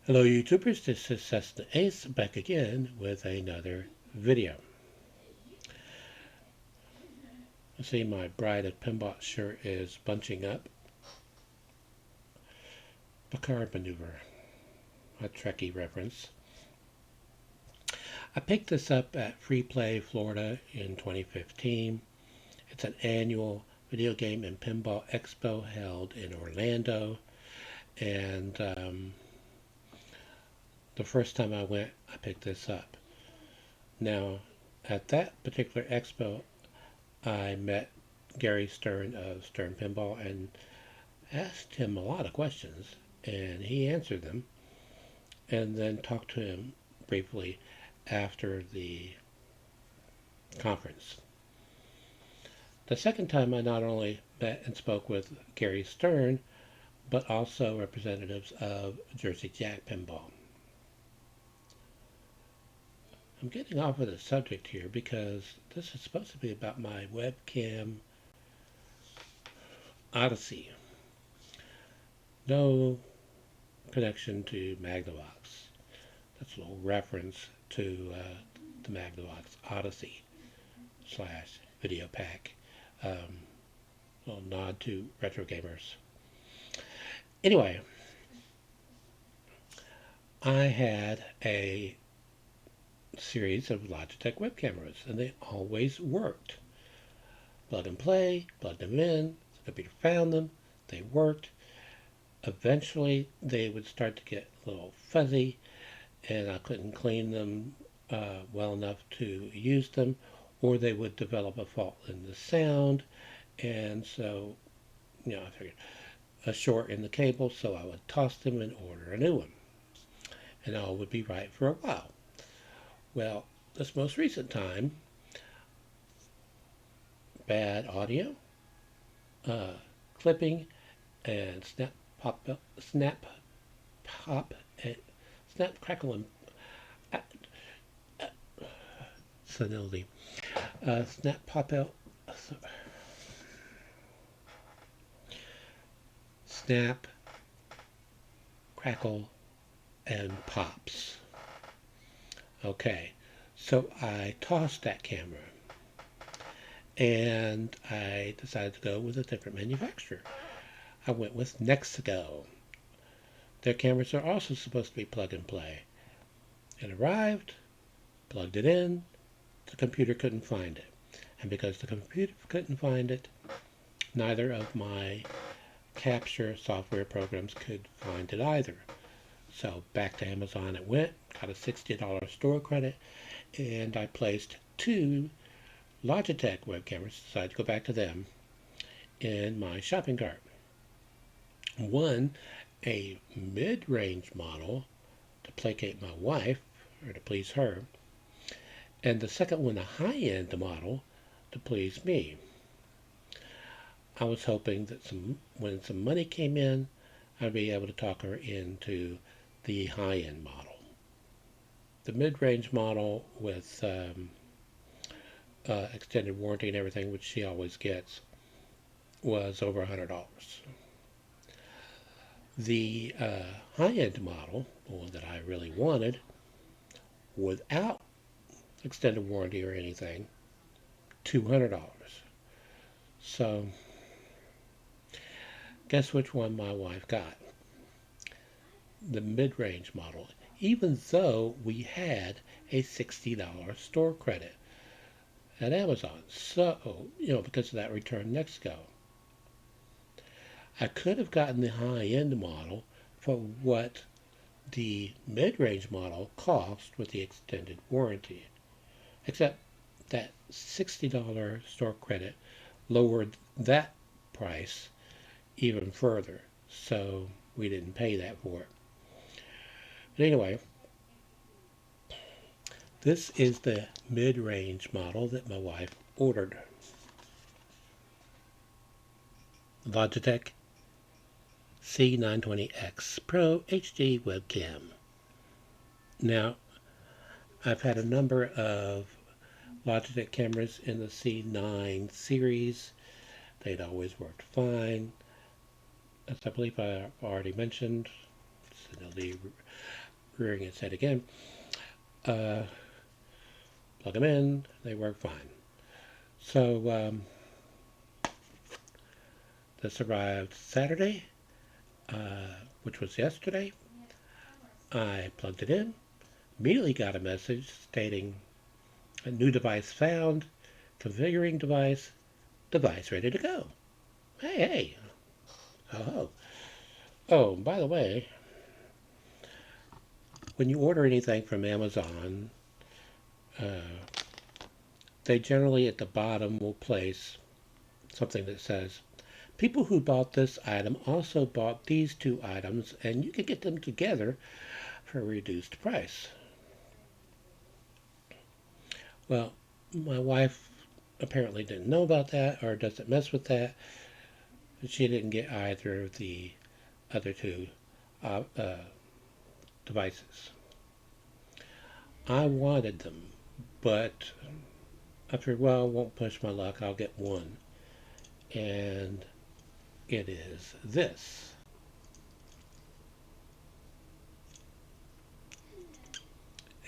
Hello YouTubers, this is cessnaace back again with another video. You see my Bride of Pinbot shirt is bunching up. Picard maneuver, a Trekkie reference. I picked this up at Free Play Florida in 2015. It's an annual video game and pinball expo held in Orlando, and the first time I went, I picked this up. Now, at that particular expo, I met Gary Stern of Stern Pinball and asked him a lot of questions, and he answered them, and then talked to him briefly after the conference. The second time I not only met and spoke with Gary Stern, but also representatives of Jersey Jack Pinball. I'm getting off of the subject here because this is supposed to be about my webcam odyssey. No connection to Magnavox. That's a little reference to the Magnavox Odyssey / video pack. Little nod to retro gamers. Anyway, I had a series of Logitech web cameras, and they always worked. Plug and play, plugged them in, the computer found them, they worked. Eventually, they would start to get a little fuzzy, and I couldn't clean them well enough to use them, or they would develop a fault in the sound, and so, I figured a short in the cable, so I would toss them and order a new one, and all would be right for a while. Well, this most recent time, bad audio, clipping, and snap, crackle, and senility. Snap, pop out, snap, crackle, and pops. Okay, so I tossed that camera, and I decided to go with a different manufacturer. I went with Nexigo. Their cameras are also supposed to be plug and play. It arrived, plugged it in, the computer couldn't find it. And because the computer couldn't find it, neither of my capture software programs could find it either. So back to Amazon it went, got a $60 store credit, and I placed 2 Logitech web cameras, decided to go back to them, in my shopping cart. One, a mid-range model to placate my wife, or to please her, and the second one, a high-end model to please me. I was hoping that when some money came in, I'd be able to talk her into the high-end model. The mid-range model with extended warranty and everything, which she always gets, was over $100. The high-end model, the one that I really wanted, without extended warranty or anything, $200. So, guess which one my wife got? The mid-range model, even though we had a $60 store credit at Amazon. So, because of that return Nexigo. I could have gotten the high-end model for what the mid-range model cost with the extended warranty, except that $60 store credit lowered that price even further, so we didn't pay that for it. But anyway, this is the mid-range model that my wife ordered. Logitech C920X Pro HD webcam. Now, I've had a number of Logitech cameras in the C9 series. They'd always worked fine. As I believe I already mentioned, and it'll be rearing its head again. Plug them in, they work fine. So this arrived Saturday, which was yesterday. I plugged it in, immediately got a message stating a new device found, configuring device, device ready to go. Hey. Oh, by the way, when you order anything from Amazon, they generally at the bottom will place something that says, people who bought this item also bought these two items, and you can get them together for a reduced price. Well, my wife apparently didn't know about that, or doesn't mess with that. She didn't get either of the other two devices. I wanted them, but I figured, well, I won't push my luck, I'll get one. And it is this.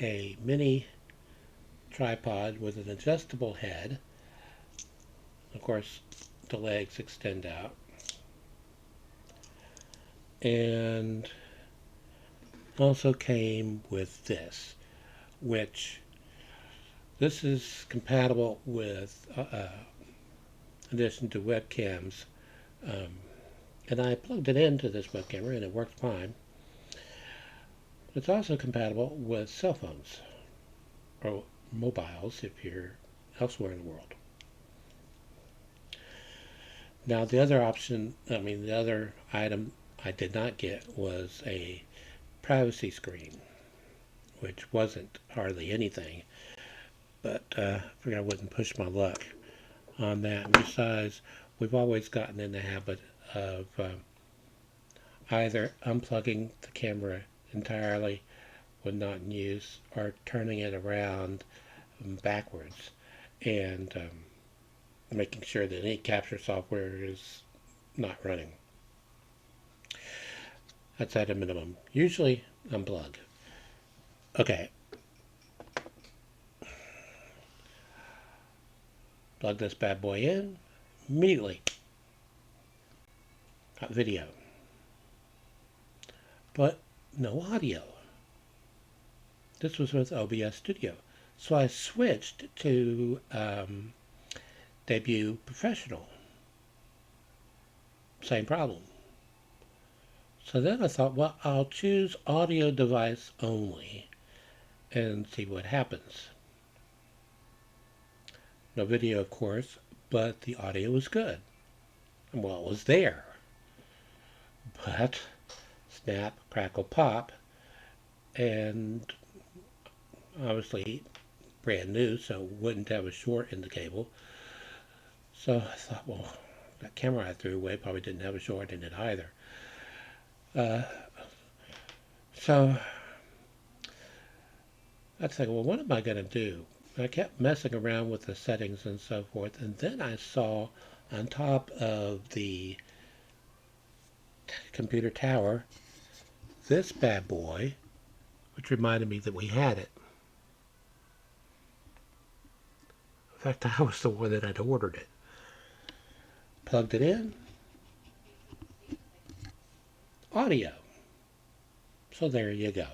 A mini tripod with an adjustable head. Of course, the legs extend out. And also came with this, which this is compatible with, in addition to webcams, and I plugged it into this webcam and it worked fine. It's also compatible with cell phones or mobiles if you're elsewhere in the world. Now the other option, the other item I did not get was a privacy screen, which wasn't hardly anything, but I figured I wouldn't push my luck on that. And besides, we've always gotten in the habit of either unplugging the camera entirely when not in use, or turning it around backwards and making sure that any capture software is not running. That's at a minimum. Usually unplug. Okay. Plug this bad boy in. Immediately got video. But no audio. This was with OBS Studio. So I switched to Debut Professional. Same problem. So then I thought, well, I'll choose audio device only and see what happens. No video, of course, but the audio was good. And well, it was there. But snap, crackle, pop, and obviously brand new, so wouldn't have a short in the cable. So I thought, well, that camera I threw away probably didn't have a short in it either. So I thought, well, what am I going to do? I kept messing around with the settings and so forth, and then I saw on top of the computer tower this bad boy, which reminded me that we had it. In fact, I was the one that had ordered it. Plugged it in. Audio. So there you go.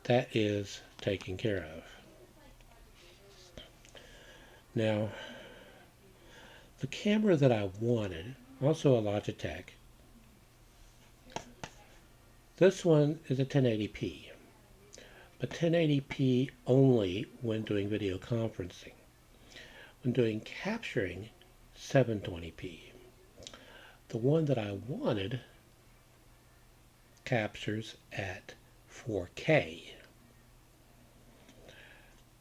That is taken care of. Now, the camera that I wanted, also a Logitech, this one is a 1080p, but 1080p only when doing video conferencing. When doing capturing, 720p. The one that I wanted captures at 4K.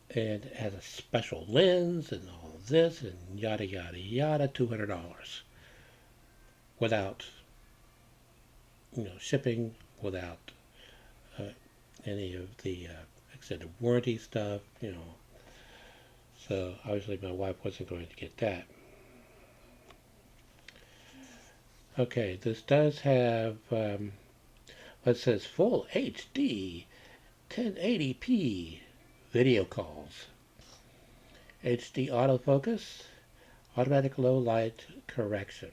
And it has a special lens and all this and yada yada yada, $200 without shipping, without any of the extended warranty stuff, so obviously my wife wasn't going to get that. Okay, this does have well, It says full HD 1080p video calls. HD autofocus, automatic low light correction.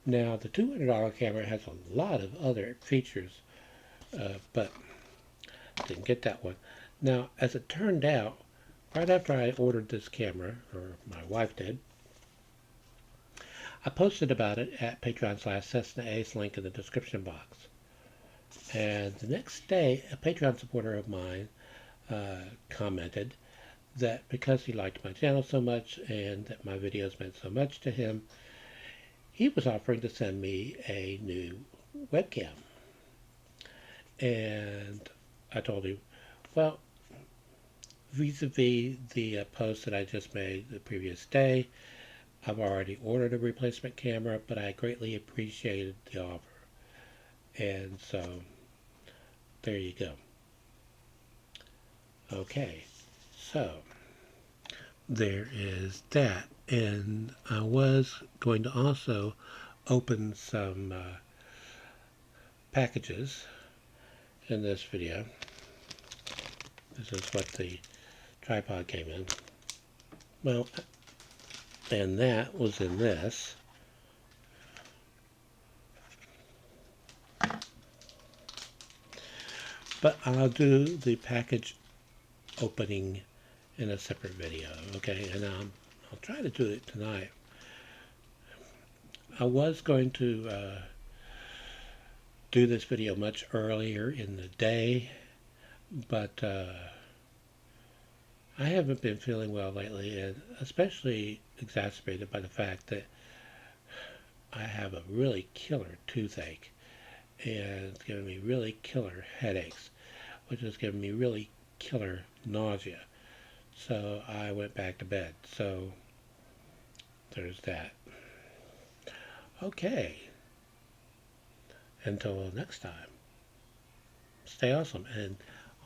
Now the $200 camera has a lot of other features, but didn't get that one. Now, as it turned out, right after I ordered this camera, or my wife did, I posted about it at Patreon/cessnaace, link in the description box. And the next day, a Patreon supporter of mine commented that because he liked my channel so much and that my videos meant so much to him, he was offering to send me a new webcam. And I told him, well, vis-a-vis the post that I just made the previous day, I've already ordered a replacement camera, but I greatly appreciated the offer. And so, there you go. Okay, so there is that. And I was going to also open some packages in this video. This is what the tripod came in. Well, and that was in this. But I'll do the package opening in a separate video, okay? And I'll try to do it tonight. I was going to do this video much earlier in the day, but I haven't been feeling well lately, and especially exacerbated by the fact that I have a really killer toothache, and it's giving me really killer headaches, which is giving me really killer nausea. So I went back to bed. So there's that. Okay. Until next time, stay awesome. And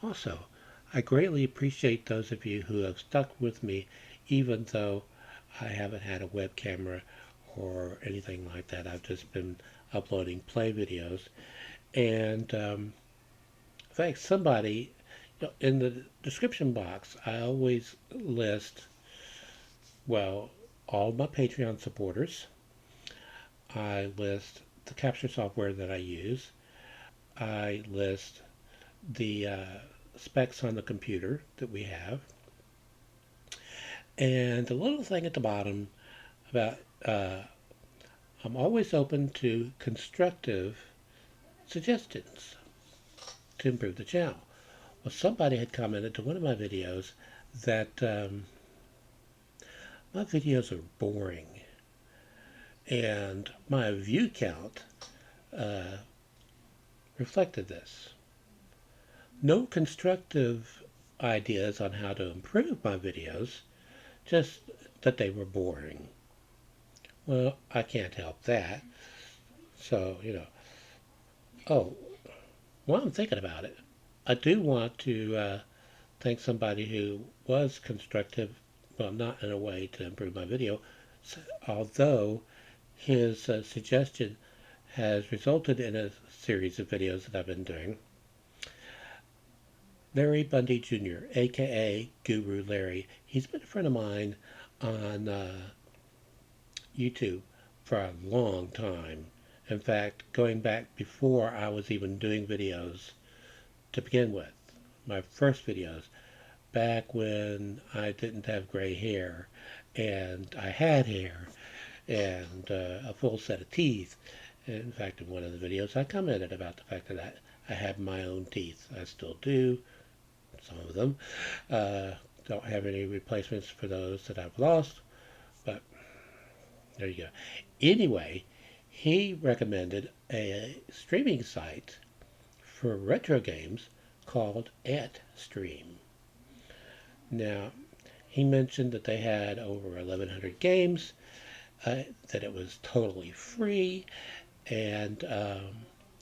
also, I greatly appreciate those of you who have stuck with me even though I haven't had a web camera or anything like that. I've just been uploading play videos. And in fact, somebody, in the description box, I always list, well, all my Patreon supporters. I list the capture software that I use. I list the specs on the computer that we have. And the little thing at the bottom about I'm always open to constructive suggestions to improve the channel. Well, somebody had commented to one of my videos that my videos are boring, and my view count reflected this. No constructive ideas on how to improve my videos, just that they were boring. Well, I can't help that. So, oh, while I'm thinking about it, I do want to thank somebody who was constructive, well, not in a way to improve my video, although his suggestion has resulted in a series of videos that I've been doing. Larry Bundy Jr., aka Guru Larry. He's been a friend of mine on YouTube for a long time. In fact, going back before I was even doing videos to begin with. My first videos, back when I didn't have gray hair, and I had hair, and a full set of teeth. In fact, in one of the videos, I commented about the fact that I have my own teeth. I still do, some of them. Don't have any replacements for those that I've lost, but there you go. Anyway, he recommended a streaming site for retro games called Antstream. Now, he mentioned that they had over 1,100 games, that it was totally free, and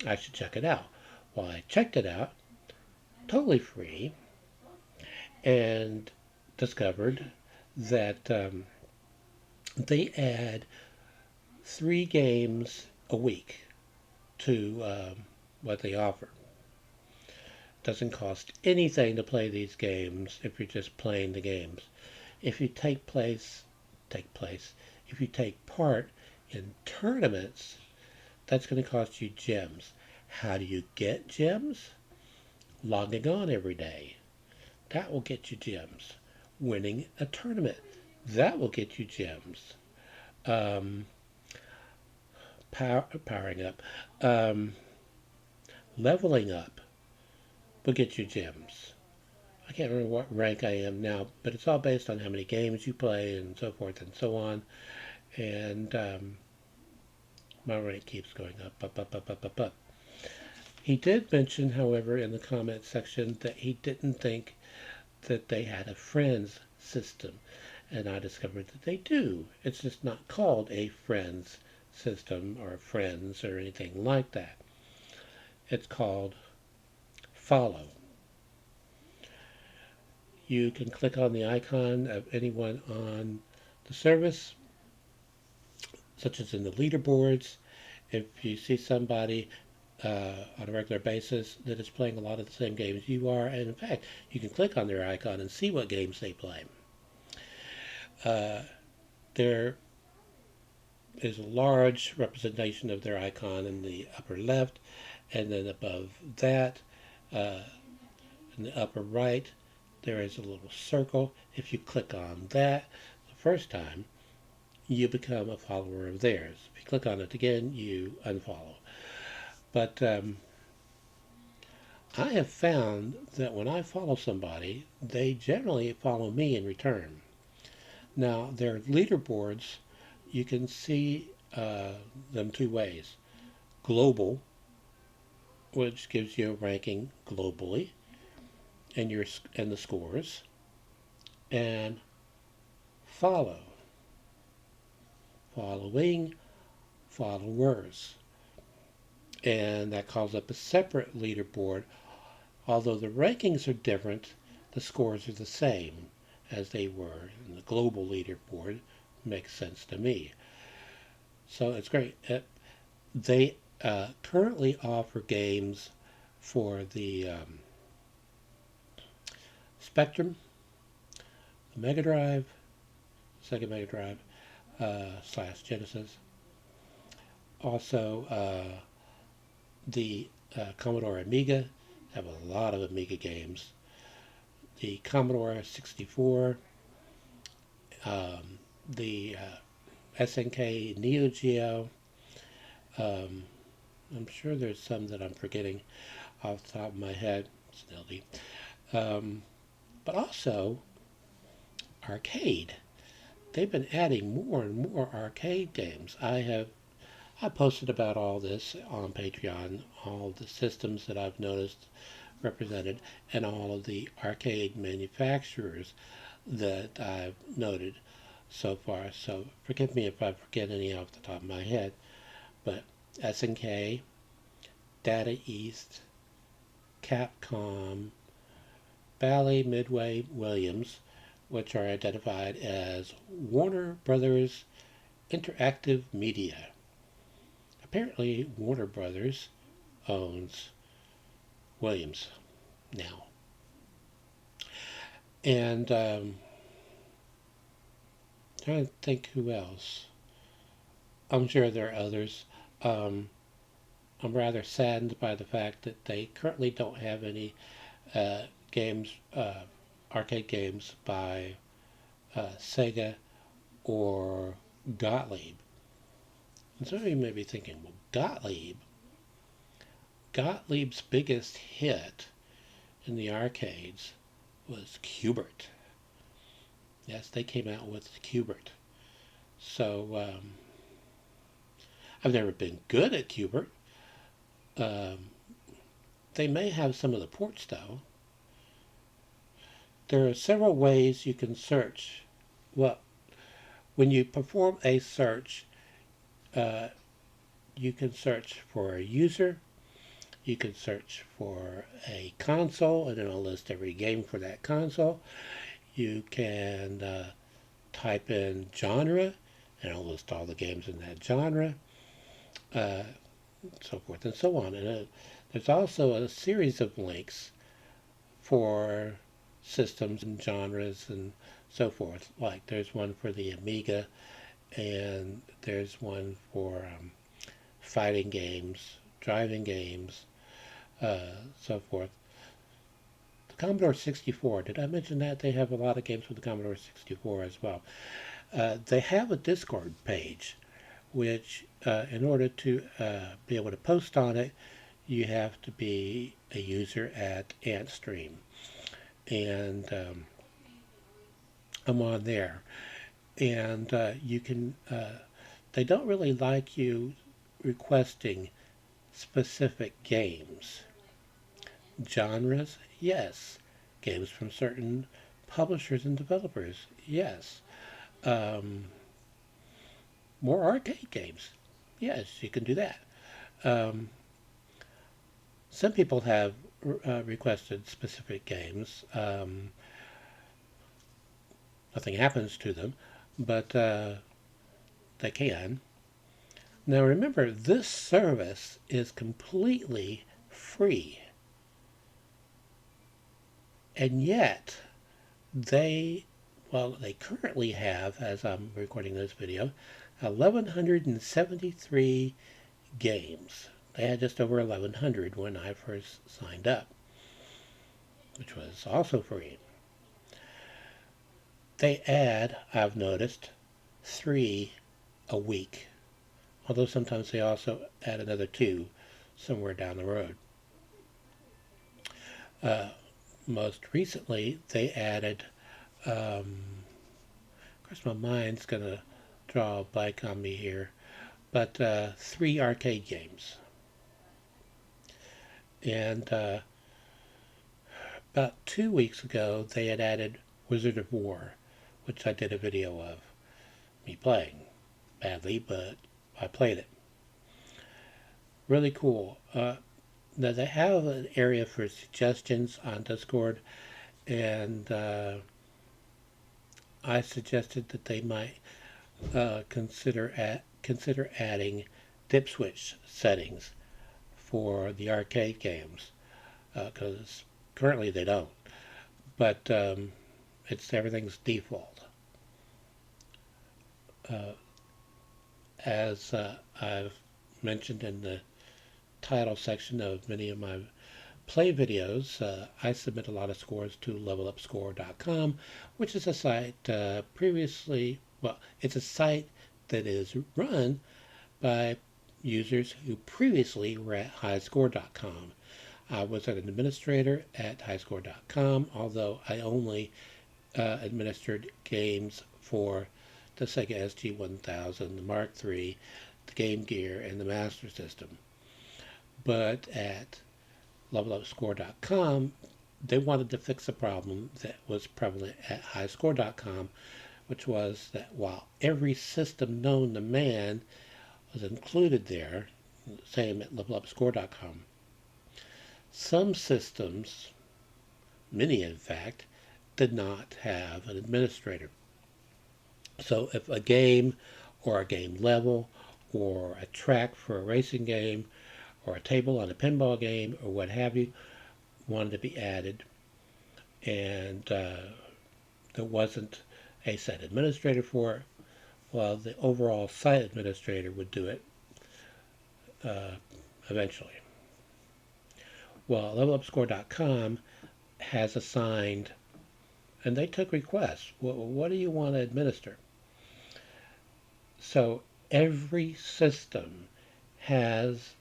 I should check it out. Well, I checked it out, totally free, and discovered that they add 3 games a week to what they offer. It doesn't cost anything to play these games if you're just playing the games. If you take part in tournaments, that's going to cost you gems. How do you get gems? Logging on every day. That will get you gems. Winning a tournament. That will get you gems. Powering up. Leveling up will get you gems. I can't remember what rank I am now, but it's all based on how many games you play and so forth and so on. And my rank keeps going up. He did mention, however, in the comment section that he didn't think that they had a friends system. And I discovered that they do. It's just not called a friends system or friends or anything like that. It's called follow. You can click on the icon of anyone on the service, such as in the leaderboards. If you see somebody on a regular basis that is playing a lot of the same games you are, and in fact, you can click on their icon and see what games they play. There is a large representation of their icon in the upper left, and then above that, in the upper right, there is a little circle. If you click on that the first time, you become a follower of theirs. If you click on it again, you unfollow. But I have found that when I follow somebody, they generally follow me in return. Now, their leaderboards, you can see them two ways. Global, which gives you a ranking globally, and the scores, and follow, following, followers, and that calls up a separate leaderboard. Although the rankings are different, the scores are the same as they were in the global leaderboard. Makes sense to me. So it's great. They currently offer games for the Spectrum, the Mega Drive, Sega Mega Drive / Genesis. Also, the Commodore Amiga. Have a lot of Amiga games. The Commodore 64, the SNK Neo Geo. I'm sure there's some that I'm forgetting off the top of my head. Snilly. But also arcade. They've been adding more and more arcade games. I posted about all this on Patreon, all the systems that I've noticed represented, and all of the arcade manufacturers that I've noted so far. So forgive me if I forget any off the top of my head. But SNK, Data East, Capcom, Bally, Midway, Williams, which are identified as Warner Brothers Interactive Media. Apparently, Warner Brothers owns Williams now. And trying to think who else. I'm sure there are others. I'm rather saddened by the fact that they currently don't have any games, arcade games by Sega or Gottlieb. And some of you may be thinking, well, Gottlieb's biggest hit in the arcades was Q*bert. Yes, they came out with Q*bert. So, I've never been good at Q*bert. They may have some of the ports, though. There are several ways you can search. Well, when you perform a search, you can search for a user, you can search for a console, and it'll list every game for that console. You can type in genre, and it'll list all the games in that genre, so forth and so on. And There's also a series of links for systems and genres and so forth. Like there's one for the Amiga, and there's one for fighting games, driving games, so forth. The Commodore 64, did I mention that? They have a lot of games for the Commodore 64 as well. They have a Discord page, which in order to be able to post on it, you have to be a user at Antstream. And I'm on there. And you can, they don't really like you requesting specific games. Genres, yes. Games from certain publishers and developers, yes. More arcade games, yes, you can do that. Some people have requested specific games. Nothing happens to them, but they can. Now remember, this service is completely free. And yet, they currently have, as I'm recording this video, 1,173 games. They had just over 1,100 when I first signed up, which was also free. They add, I've noticed, 3 a week, although sometimes they also add another 2 somewhere down the road. Most recently, they added, of course my mind's going to draw a blank on me here, but 3 arcade games. And about 2 weeks ago, they had added Wizard of War, which I did a video of me playing. Badly, but I played it. Really cool. Now they have an area for suggestions on Discord, and I suggested that they might consider adding dip switch settings for the arcade games, because currently they don't. But everything's default. As I've mentioned in the title section of many of my play videos, I submit a lot of scores to levelupscore.com, which is a site it's a site that is run by users who previously were at highscore.com. I was an administrator at highscore.com, although I only administered games for the Sega SG-1000, the Mark III, the Game Gear, and the Master System. But at levelupscore.com, they wanted to fix a problem that was prevalent at highscore.com, which was that while every system known to man was included there, same at levelupscore.com, some systems, many in fact, did not have an administrator. So if a game or a game level or a track for a racing game or a table on a pinball game or what have you wanted to be added, and there wasn't a site administrator for it, well, the overall site administrator would do it eventually. Well, levelupscore.com has assigned, and they took requests. What do you want to administer? So every system has,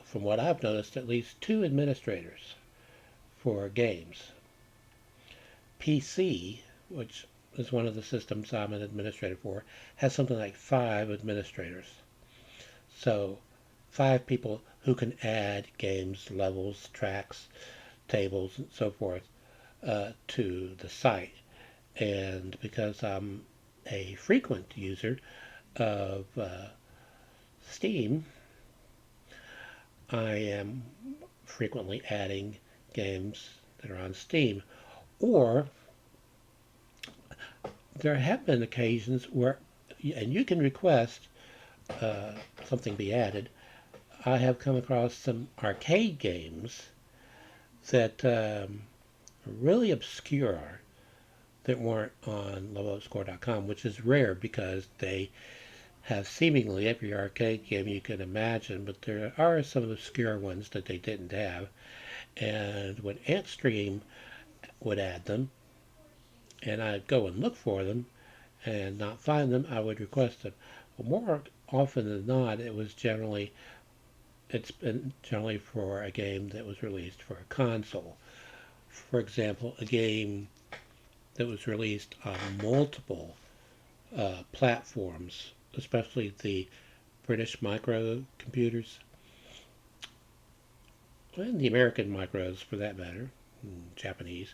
from what I've noticed, at least 2 administrators for games. PC, which is one of the systems I'm an administrator for, has something like 5 administrators. So 5 people who can add games, levels, tracks, tables, and so forth to the site. And because I'm a frequent user of Steam, I am frequently adding games that are on Steam. Or there have been occasions where, and you can request something be added. I have come across some arcade games that are really obscure that weren't on levelupscore.com, which is rare because they have seemingly every arcade game you can imagine, but there are some obscure ones that they didn't have. And when Antstream would add them, and I'd go and look for them and not find them, I would request them. Well, more often than not, it's been generally for a game that was released for a console. For example, a game that was released on multiple platforms, especially the British microcomputers, and the American micros for that matter, Japanese,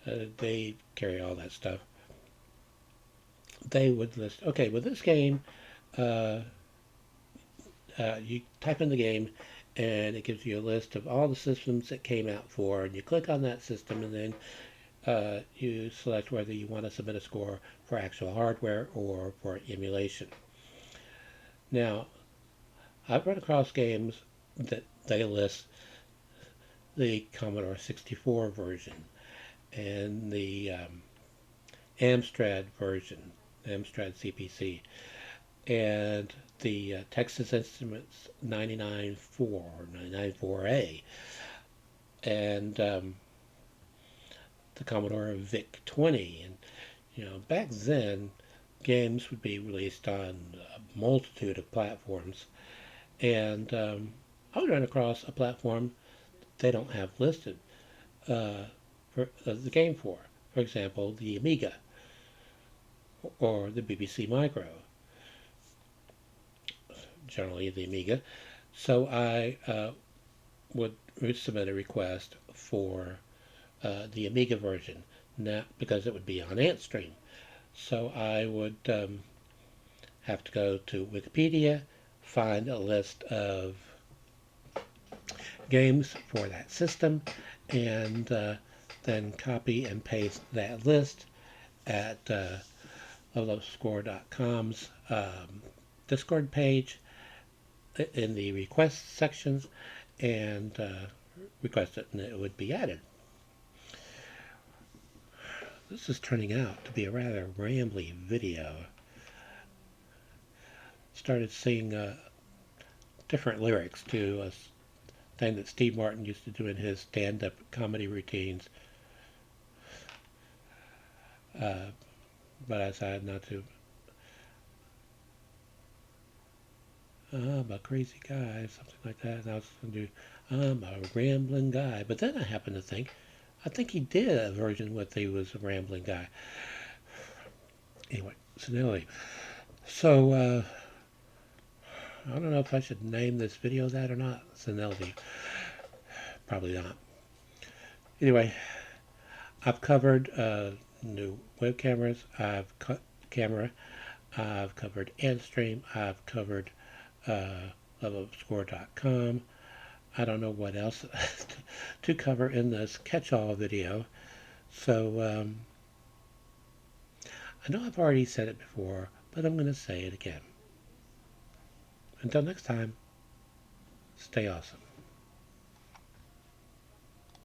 they carry all that stuff. They would list, okay, with this game, you type in the game and it gives you a list of all the systems it came out for, and you click on that system, and then you select whether you want to submit a score for actual hardware or for emulation. Now, I've run across games that they list the Commodore 64 version and the Amstrad version, Amstrad CPC, and the Texas Instruments 99.4 or 99.4A, and the Commodore VIC-20. And back then, games would be released on a multitude of platforms, and I would run across a platform they don't have listed for the game for. For example, the Amiga or the BBC Micro. Generally the Amiga. So I would submit a request for the Amiga version, now because it would be on Antstream. So I would have to go to Wikipedia, find a list of games for that system, and then copy and paste that list at levelupscore.com's Discord page in the request section, and request it, and it would be added. This is turning out to be a rather rambly video. Started seeing different lyrics to a thing that Steve Martin used to do in his stand-up comedy routines, but I decided not to. I'm a crazy guy, something like that, and I was going to do, I'm a rambling guy. But then I happened to think, I think he did a version with he was a rambling guy. Anyway, so I don't know if I should name this video that or not. Senility. Probably not. Anyway, I've covered new web cameras. I've covered Antstream. I've covered levelupscore.com. I don't know what else to cover in this catch-all video. So I know I've already said it before, but I'm going to say it again. Until next time, stay awesome.